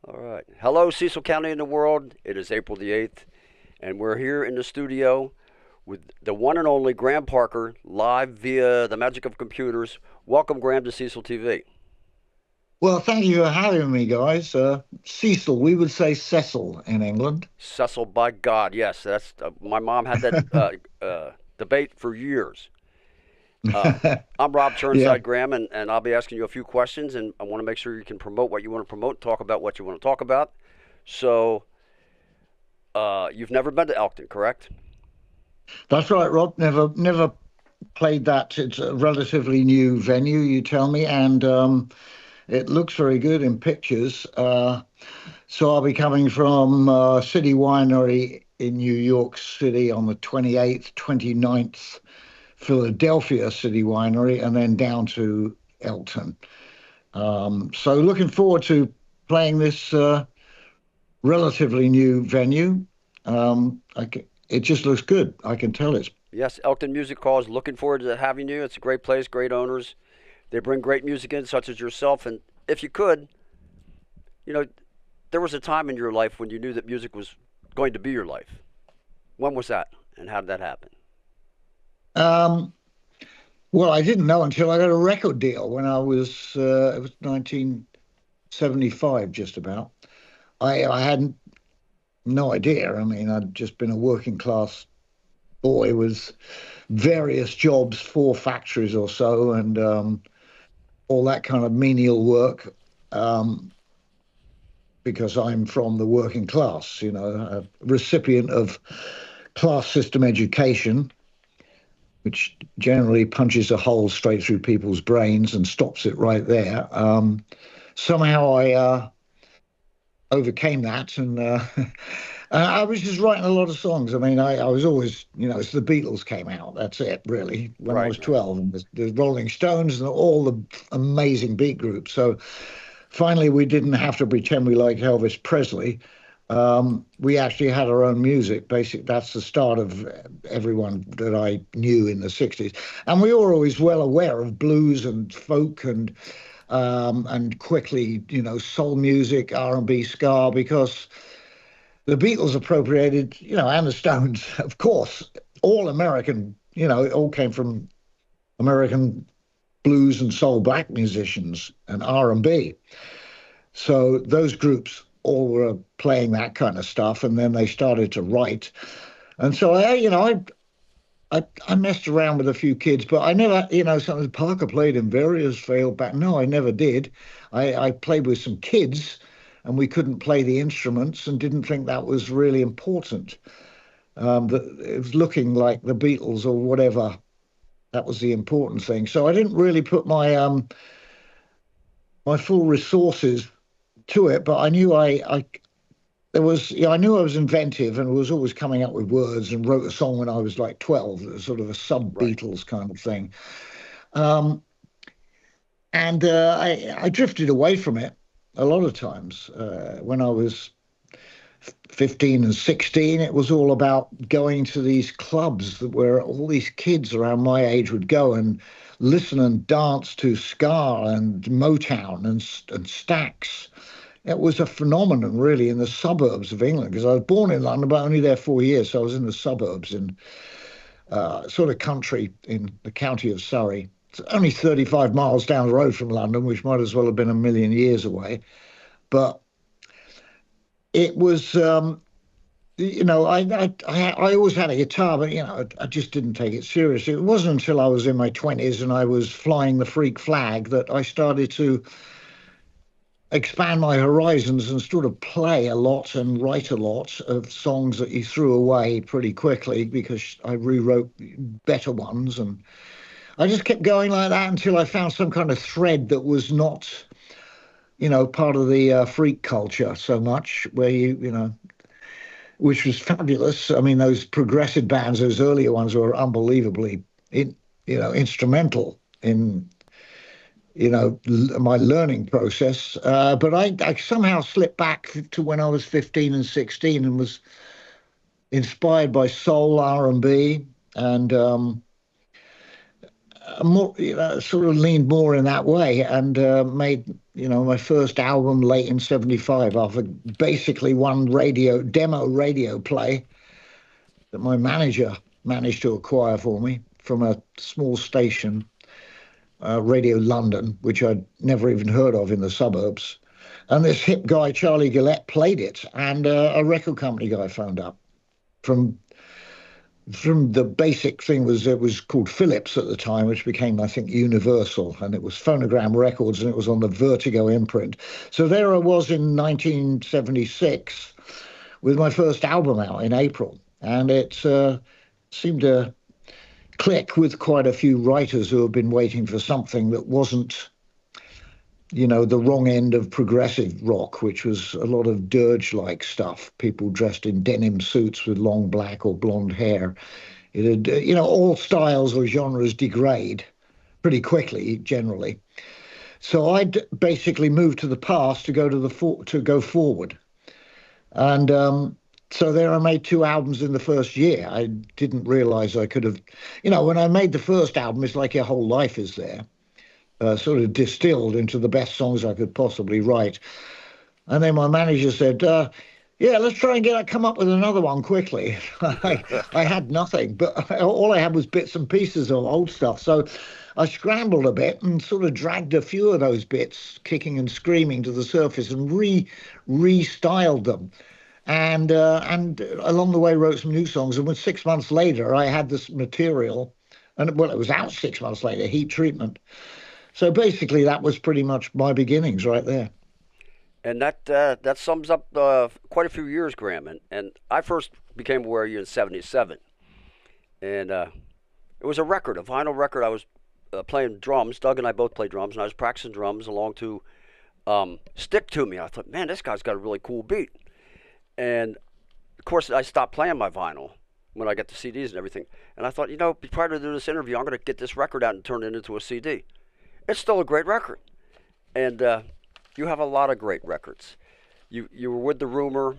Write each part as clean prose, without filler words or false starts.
All right. Hello, Cecil County and the world. It is April the 8th, and we're here in the studio with the one and only Graham Parker, live via the magic of computers. Welcome, Graham, to Cecil TV. Well, thank you for having me, guys. Cecil, we would say Cecil in England. Cecil, by God, yes, that's my mom had that debate for years. Uh, I'm Rob Yeah, Churnside, Graham, and I'll be asking you a few questions, and I want to make sure you can promote what you want to promote, talk about what you want to talk about. So, you've never been to Elkton, correct? that's right, Rob. Never played that. It's a relatively new venue, you tell me, and it looks very good in pictures. So I'll be coming from City Winery in New York City on the 28th, 29th, Philadelphia City Winery, and then down to Elkton. So looking forward to playing this relatively new venue. It just looks good. I can tell it's. Yes, Elkton Music Hall is looking forward to having you. It's a great place, great owners. They bring great music in, such as yourself. And if you could, you know, there was a time in your life when you knew that music was going to be your life. When was that, and how did that happen? Um, well, I didn't know until I got a record deal when it was 1975, just about. I had no idea. I mean, I'd just been a working class boy with various jobs, four factories or so, and all that kind of menial work. Um, because I'm from the working class, a recipient of class system education, which generally punches a hole straight through people's brains and stops it right there. Somehow I overcame that, and I was just writing a lot of songs. I mean, I was always, it's the Beatles came out. That's it, really. When I Right. was 12, and the Rolling Stones and all the amazing beat groups. So finally, we didn't have to pretend we liked Elvis Presley. We actually had our own music. Basically, that's the start of everyone that I knew in the 60s. And we were always well aware of blues and folk and quickly, soul music, R&B, ska, because the Beatles appropriated, and the Stones, of course, all American, it all came from American blues and soul black musicians and R&B. So those groups all were playing that kind of stuff, and then they started to write. And so I messed around with a few kids, but I never, something Parker played in various failed back. No, I never did. I played with some kids, and we couldn't play the instruments, and didn't think that was really important. That it was looking like the Beatles or whatever. That was the important thing. So I didn't really put my full resources to it, but I knew I there was, I knew I was inventive and was always coming up with words, and wrote a song when I was like 12, sort of a sub Right. Beatles kind of thing. Um, and I drifted away from it a lot of times. When I was 15 and 16, it was all about going to these clubs where all these kids around my age would go and listen and dance to ska and Motown and Stax. It was a phenomenon, really, in the suburbs of England, because I was born in London, but only there 4 years. So I was in the suburbs in sort of country in the county of Surrey. It's only 35 miles down the road from London, which might as well have been a million years away. But it was, I always had a guitar, but, I just didn't take it seriously. It wasn't until I was in my 20s and I was flying the freak flag that I started to expand my horizons and sort of play a lot and write a lot of songs that you threw away pretty quickly because I rewrote better ones. And I just kept going like that until I found some kind of thread that was not, part of the freak culture so much, where which was fabulous. I mean, those progressive bands, those earlier ones, were unbelievably, instrumental in my learning process. But I somehow slipped back to when I was 15 and 16 and was inspired by soul R&B and more, sort of leaned more in that way and made my first album late in '75 after basically one demo radio play that my manager managed to acquire for me from a small station, Radio London, which I'd never even heard of in the suburbs. And this hip guy, Charlie Gillette, played it, and a record company guy phoned up from the basic thing was it was called Philips at the time, which became, I think, Universal, and it was Phonogram Records, and it was on the Vertigo imprint. So there I was in 1976 with my first album out in April, and it seemed to click with quite a few writers who have been waiting for something that wasn't, the wrong end of progressive rock, which was a lot of dirge-like stuff, people dressed in denim suits with long black or blonde hair. It had, all styles or genres degrade pretty quickly, generally. So I'd basically moved to the past to go forward. And so there I made 2 albums in the first year. I didn't realize I could have, when I made the first album, it's like your whole life is there. Sort of distilled into the best songs I could possibly write. And then my manager said, yeah, let's try and come up with another one quickly. I had nothing, but all I had was bits and pieces of old stuff. So I scrambled a bit and sort of dragged a few of those bits, kicking and screaming, to the surface and restyled them. And along the way wrote some new songs. And 6 months later, I had this material. And, well, it was out 6 months later, Heat Treatment. So basically, that was pretty much my beginnings right there. And that sums up quite a few years, Graham. And I first became aware of you in '77, and it was a vinyl record. I was playing drums. Doug and I both played drums, and I was practicing drums along to "Stick to Me." I thought, man, this guy's got a really cool beat. And of course, I stopped playing my vinyl when I got the CDs and everything. And I thought, prior to doing this interview, I'm going to get this record out and turn it into a CD. It's still a great record, and you have a lot of great records. You were with the Rumour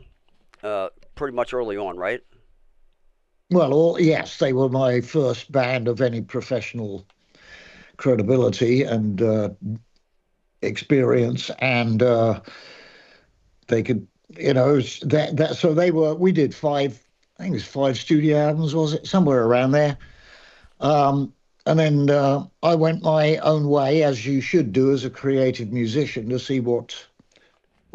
pretty much early on, right? Well, yes, they were my first band of any professional credibility and experience, and they could, So they were. We did 5. I think it was 5 studio albums, was it? Somewhere around there. And then I went my own way, as you should do as a creative musician, to see what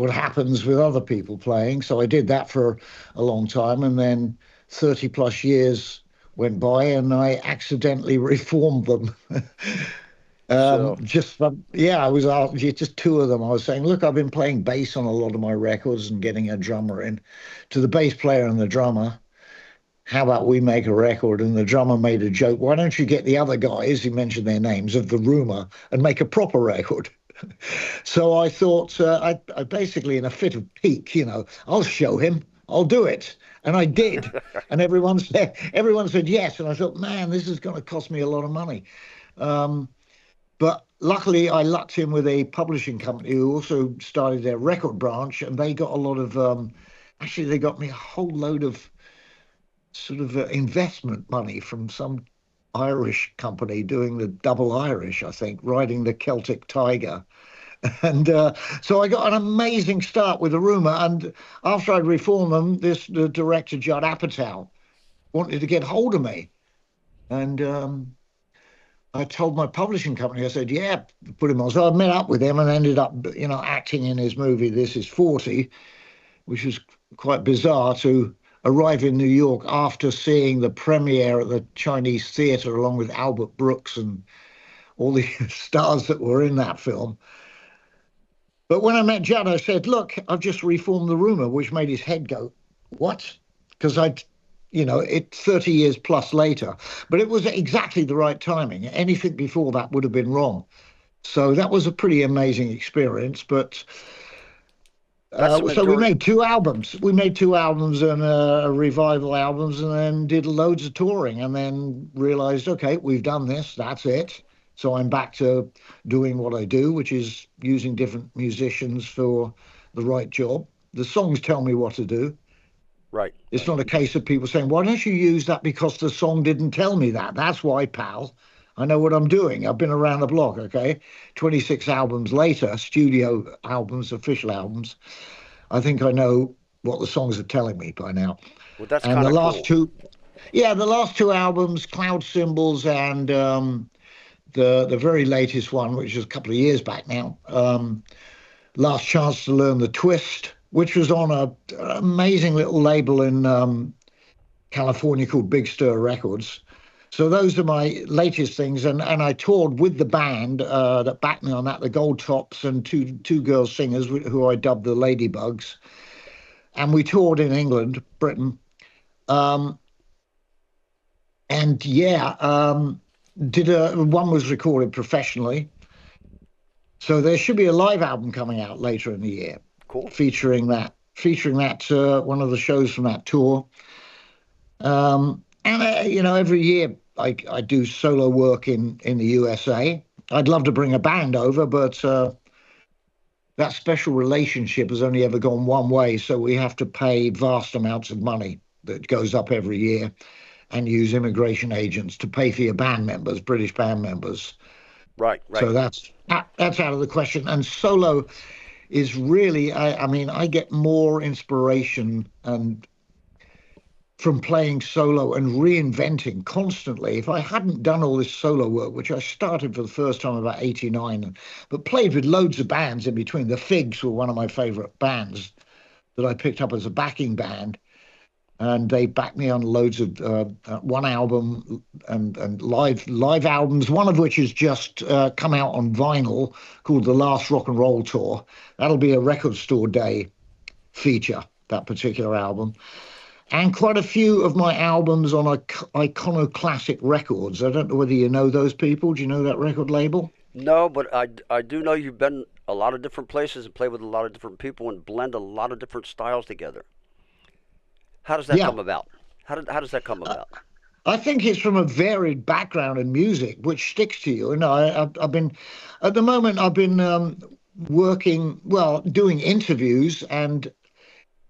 happens with other people playing. So I did that for a long time, and then 30 plus years went by, and I accidentally reformed them. So, I was just 2 of them. I was saying, look, I've been playing bass on a lot of my records and getting a drummer in. To the bass player and the drummer, how about we make a record? And the drummer made a joke. Why don't you get the other guys, he mentioned their names, of the Rumour, and make a proper record? So I thought, I basically, in a fit of pique, I'll show him, I'll do it. And I did. And everyone said yes. And I thought, man, this is going to cost me a lot of money. But luckily, I lucked in with a publishing company who also started their record branch, and they got a lot of, actually, they got me a whole load of sort of investment money from some Irish company doing the double Irish, I think, riding the Celtic Tiger. And so I got an amazing start with the Rumour. And after I'd reformed them, the director, Judd Apatow, wanted to get hold of me. And I told my publishing company, I said, yeah, put him on. So I met up with him and ended up, acting in his movie, This Is 40, which was quite bizarre to arrive in New York after seeing the premiere at the Chinese Theatre along with Albert Brooks and all the stars that were in that film. But when I met Judd, I said, look, I've just reformed the Rumour, which made his head go, what? Because it's 30 years plus later. But it was exactly the right timing. Anything before that would have been wrong. So that was a pretty amazing experience. But so we made 2 albums. We made 2 albums and revival albums, and then did loads of touring, and then realized, okay, we've done this. That's it. So I'm back to doing what I do, which is using different musicians for the right job. The songs tell me what to do. Right. It's not a case of people saying, why don't you use that because the song didn't tell me that? That's why, pal. I know what I'm doing. I've been around the block, okay? 26 albums later, studio albums, official albums. I think I know what the songs are telling me by now. Well, that's And kind the of last cool. two, yeah, the last two albums, Cloud Symbols and the very latest one, which is a couple of years back now, Last Chance to Learn the Twist, which was on an amazing little label in California called Big Stir Records. So those are my latest things, and I toured with the band that backed me on that, the Gold Tops and two girl singers who I dubbed the Ladybugs, and we toured in England, Britain, um, and yeah, did one was recorded professionally, so there should be a live album coming out later in the year, Cool. featuring that one of the shows from that tour. And every year I do solo work in the USA. I'd love to bring a band over, but that special relationship has only ever gone one way. So we have to pay vast amounts of money that goes up every year and use immigration agents to pay for your band members, British band members. Right, right. So that's out of the question. And solo is really, I mean, I get more inspiration and from playing solo and reinventing constantly. If I hadn't done all this solo work, which I started for the first time about 89, but played with loads of bands in between. The Figs were one of my favorite bands that I picked up as a backing band. And they backed me on loads of one album and live albums, one of which has just come out on vinyl called The Last Rock and Roll Tour. That'll be a record store day feature, that particular album. And quite a few of my albums on Iconoclastic Records. I don't know whether you know those people. Do you know that record label? No, but I do know you've been a lot of different places and played with a lot of different people and blend a lot of different styles together. How does that Yeah. come about? How does that come Uh, about? I think it's from a varied background in music, which sticks to you. And I've been, at the moment, I've been working, well, doing interviews and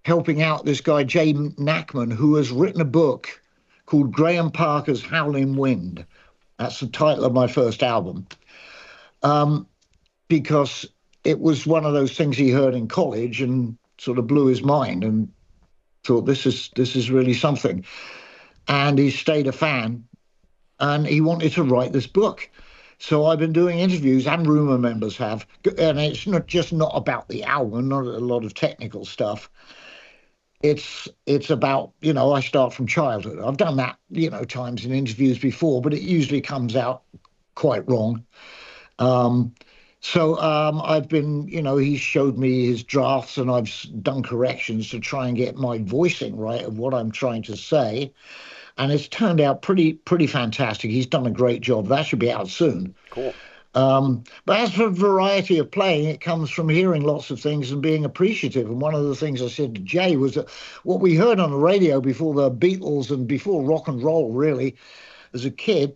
helping out this guy, Jay Knackman, who has written a book called Graham Parker's Howlin Wind. That's the title of my first album. Um, because it was one of those things he heard in college and sort of blew his mind and thought this is really something. And he stayed a fan and he wanted to write this book. So I've been doing interviews, and Rumour members have, and it's not about the album, not a lot of technical stuff. It's about, I start from childhood. I've done that, times in interviews before, but it usually comes out quite wrong. Um, so I've been, he showed me his drafts and I've done corrections to try and get my voicing right of what I'm trying to say. And it's turned out pretty fantastic. He's done a great job. That should be out soon. Cool. But as for variety of playing, it comes from hearing lots of things and being appreciative. And one of the things I said to Jay was that what we heard on the radio before the Beatles and before rock and roll, really, as a kid,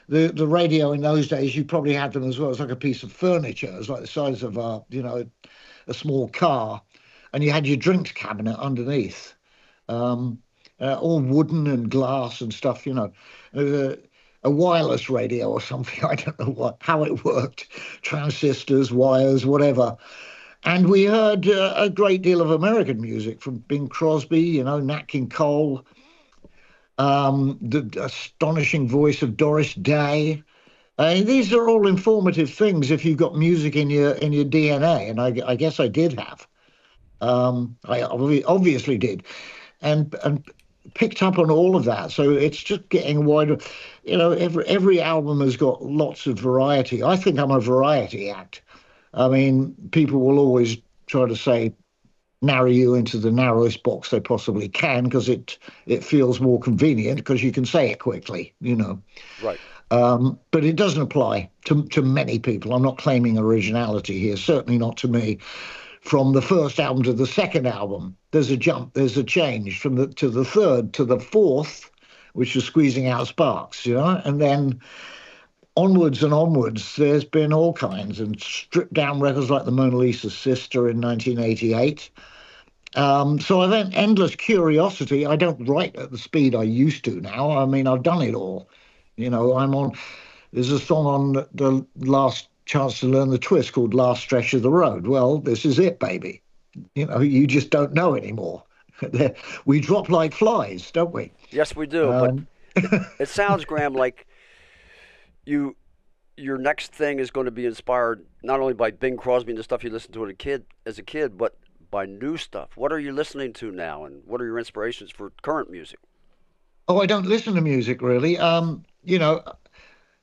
the radio in those days, you probably had them as well. It's like a piece of furniture. It's like the size of a small car, and you had your drinks cabinet underneath, all wooden and glass and stuff. A wireless radio or something. I don't know how it worked. Transistors, wires, whatever. And we heard a great deal of American music from Bing Crosby, Nat King Cole, the astonishing voice of Doris Day. These are all informative things if you've got music in your DNA, and I guess I did have. I obviously did, and picked up on all of that. So it's just getting wider. Every album has got lots of variety. I think I'm a variety act. I mean, people will always try to say narrow you into the narrowest box they possibly can because it feels more convenient because you can say it quickly. Right. But it doesn't apply to many people. I'm not claiming originality here, certainly not to me. From the first album to the second album, there's a jump, there's a change from to the third to the fourth, which is Squeezing Out Sparks, and then onwards and onwards, there's been all kinds and stripped down records like the Mona Lisa's Sister in 1988. So I've had endless curiosity. I don't write at the speed I used to now. I mean, I've done it all. I'm on There's a song on the last chance to learn the twist called Last Stretch of the Road. Well, this is it, baby. You just don't know anymore. We drop like flies, don't we? Yes, we do. But Um, it sounds, Graham, like you your next thing is going to be inspired not only by Bing Crosby and the stuff you listened to as a kid, but by new stuff. What are you listening to now, and what are your inspirations for current music? oh, I don't listen to music really.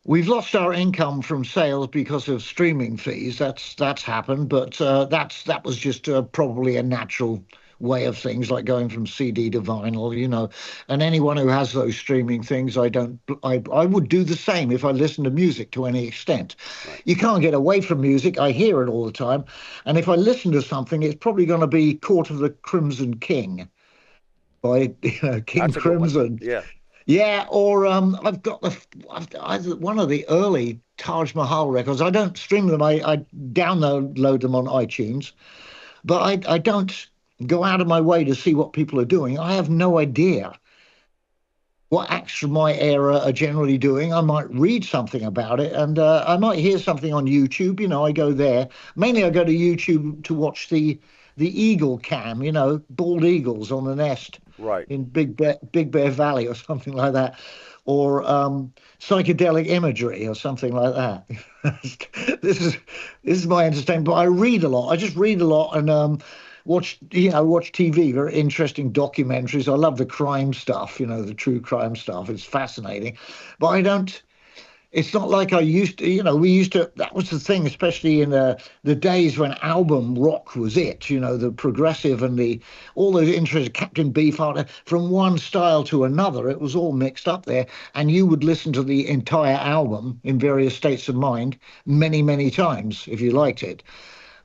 We've lost our income from sales because of streaming fees. That's happened, but that was just probably a natural way of things, like going from CD to vinyl. And anyone who has those streaming things, I would do the same if I listened to music to any extent. Right. You can't get away from music. I hear it all the time, and if I listen to something, it's probably going to be Court of the Crimson King by King That's a good one. Crimson. Yeah. Yeah, or I've got one of the early Taj Mahal records. I don't stream them. I download them on iTunes, but I don't go out of my way to see what people are doing. I have no idea what acts from my era are generally doing. I might read something about it, and I might hear something on YouTube. I go there. Mainly, I go to YouTube to watch the eagle cam. Bald eagles on the nest Right. in Big Bear Valley or something like that, or psychedelic imagery or something like that. This is my entertainment. But I read a lot. I just read a lot and watch TV. Very interesting documentaries. I love the crime stuff. The true crime stuff. It's fascinating, but I don't. It's not like I used to, we used to, that was the thing, especially in the days when album rock was it, the progressive and all those interesting Captain Beefheart, from one style to another, it was all mixed up there. And you would listen to the entire album in various states of mind many, many times if you liked it.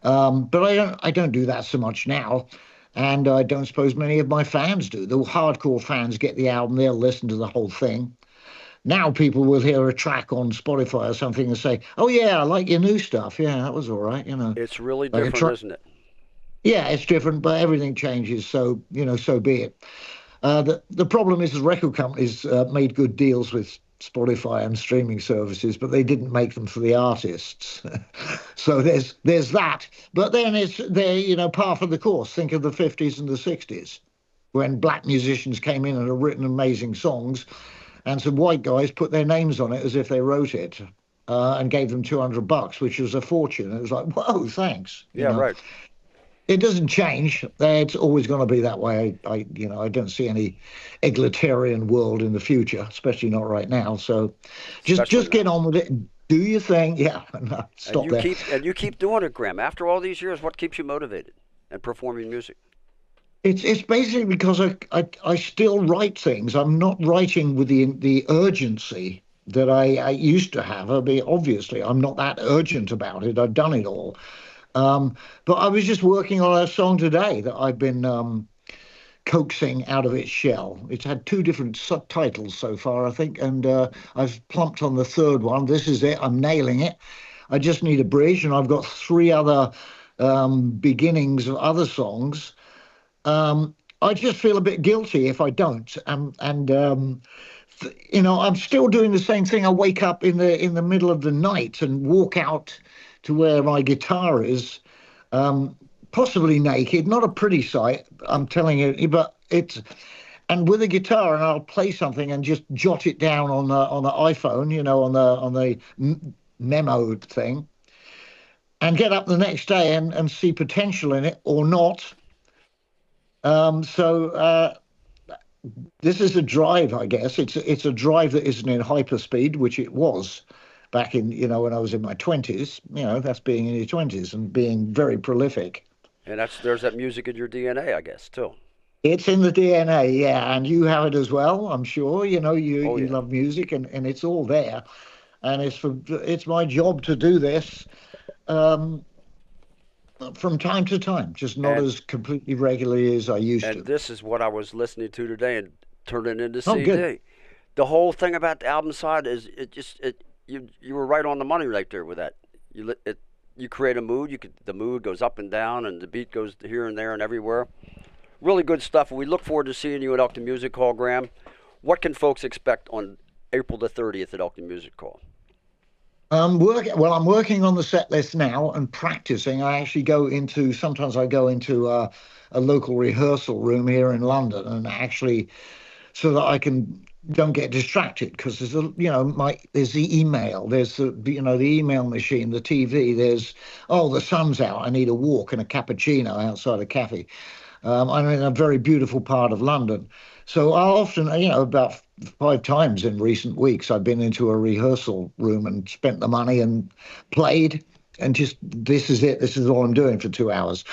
But I don't do that so much now. And I don't suppose many of my fans do. The hardcore fans get the album, they'll listen to the whole thing. Now people will hear a track on Spotify or something and say, "Oh yeah, I like your new stuff. Yeah, that was all right." It's really Like a different, isn't it? yeah, it's different, but everything changes. So so be it. The problem is the record companies made good deals with Spotify and streaming services, but they didn't make them for the artists. So there's that. But then they're par for the course. Think of the 50s and the 60s, when black musicians came in and had written amazing songs, and some white guys put their names on it as if they wrote it, and gave them $200, which was a fortune. It was like, whoa, thanks. Yeah, right. It doesn't change. It's always going to be that way. I don't see any egalitarian world in the future, especially not right now. So just get on with it. And do your thing. Yeah, no, stop there. You keep doing it, Graham. After all these years, what keeps you motivated and performing music? It's basically because I still write things. I'm not writing with the urgency that I used to have. I mean, obviously, I'm not that urgent about it. I've done it all. But I was just working on a song today that I've been coaxing out of its shell. It's had two different subtitles so far, I think, and I've plumped on the third one. This is it. I'm nailing it. I just need a bridge, and I've got three other beginnings of other songs. I just feel a bit guilty if I don't. I'm still doing the same thing. I wake up in the middle of the night and walk out to where my guitar is, possibly naked. Not a pretty sight, I'm telling you, but and with a guitar, and I'll play something and just jot it down on the iPhone, on the memo thing, and get up the next day and see potential in it or not. So this is a drive, I guess. It's a drive that isn't in hyperspeed, which it was back in, when I was in my 20s. That's being in your 20s and being very prolific. And there's that music in your DNA, I guess, too. It's in the DNA, yeah, and you have it as well, I'm sure. You Yeah. love music, and it's all there. And it's my job to do this. From time to time, just not as completely regularly as I used to. And this is what I was listening to today and turned it into Oh, CD. good. The whole thing about the album side is you were right on the money right there with that. You create a mood. The mood goes up and down, and the beat goes here and there and everywhere. Really good stuff. We look forward to seeing you at Elkton Music Hall, Graham. What can folks expect on April the 30th at Elkton Music Hall? I'm working on the set list now and practicing. Sometimes I go into a local rehearsal room here in London and actually so that I can don't get distracted because there's the email, there's the email machine, the TV, there's the sun's out, I need a walk and a cappuccino outside a cafe. I'm in a very beautiful part of London. So I often, about 5 times in recent weeks, I've been into a rehearsal room and spent the money and played. And just, this is it. This is all I'm doing for 2 hours.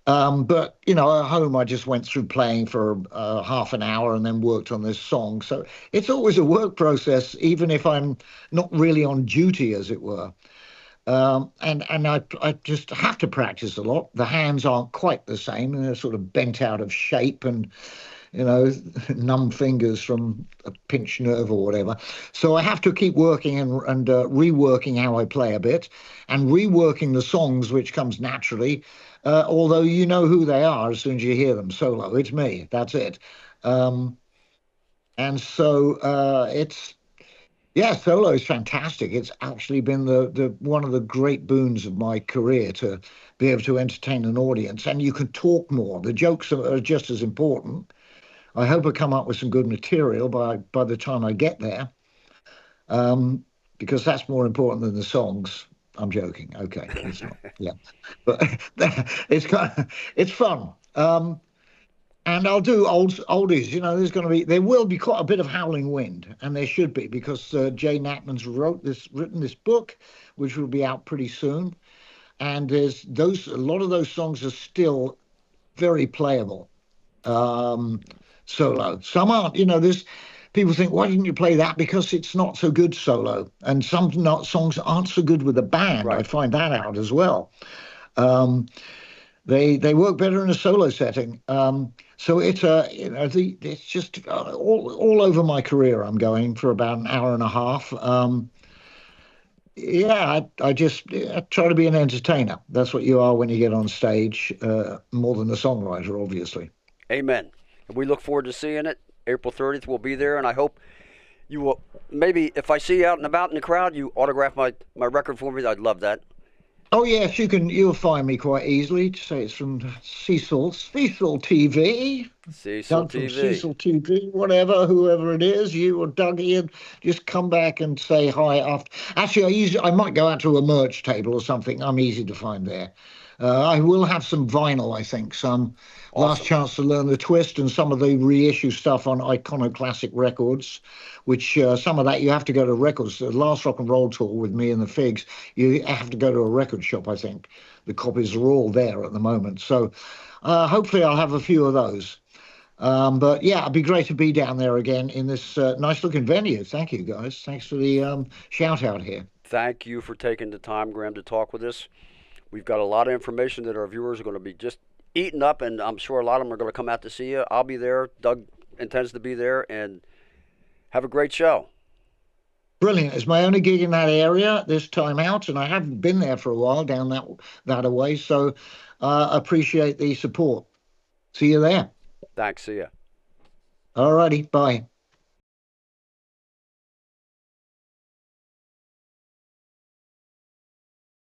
But, at home, I just went through playing for half an hour and then worked on this song. So it's always a work process, even if I'm not really on duty, as it were. And I just have to practice a lot. The hands aren't quite the same, and they're sort of bent out of shape and, numb fingers from a pinched nerve or whatever. So I have to keep working and reworking how I play a bit and reworking the songs, which comes naturally. Although you know who they are as soon as you hear them solo. It's me. That's it. Um, and so it's yeah, solo is fantastic. It's actually been the one of the great boons of my career to be able to entertain an audience, and you can talk more. The jokes are just as important. I hope I come up with some good material by the time I get there, because that's more important than the songs. I'm joking. Okay, it's not. Yeah, but it's fun. And I'll do oldies. There will be quite a bit of Howling Wind, and there should be because Jay Natman's written this book, which will be out pretty soon. And a lot of those songs are still very playable solo. Some aren't. There's people think, why didn't you play that? Because it's not so good solo, and some songs aren't so good with a band. I Right. find that out as well. Um, they work better in a solo setting. So it's just all over my career. I'm going for about an hour and a half. Yeah, I just try to be an entertainer. That's what you are when you get on stage, more than a songwriter, obviously. Amen. And we look forward to seeing it. April 30th, we'll be there, and I hope you will. Maybe if I see you out and about in the crowd, you autograph my record for me. I'd love that. Oh yes, you'll find me quite easily. To say it's from Cecil TV. Cecil Doug from TV. Cecil TV, whatever, whoever it is, you or Dougie, and just come back and say hi after. Actually, I might go out to a merch table or something. I'm easy to find there. I will have some vinyl, I think, some Last Awesome. Chance to Learn the Twist and some of the reissue stuff on Iconoclastic Records, which some of that you have to go to records. The last rock and roll tour with me and the Figs, you have to go to a record shop, I think. The copies are all there at the moment. So hopefully I'll have a few of those. But yeah, it'd be great to be down there again in this nice looking venue. Thank you, guys. Thanks for the shout out here. Thank you for taking the time, Graham, to talk with us. We've got a lot of information that our viewers are going to be just eating up, and I'm sure a lot of them are going to come out to see you. I'll be there. Doug intends to be there, and have a great show. Brilliant. It's my only gig in that area this time out, and I haven't been there for a while down that away. So appreciate the support. See you there. Thanks. See ya. All righty. Bye.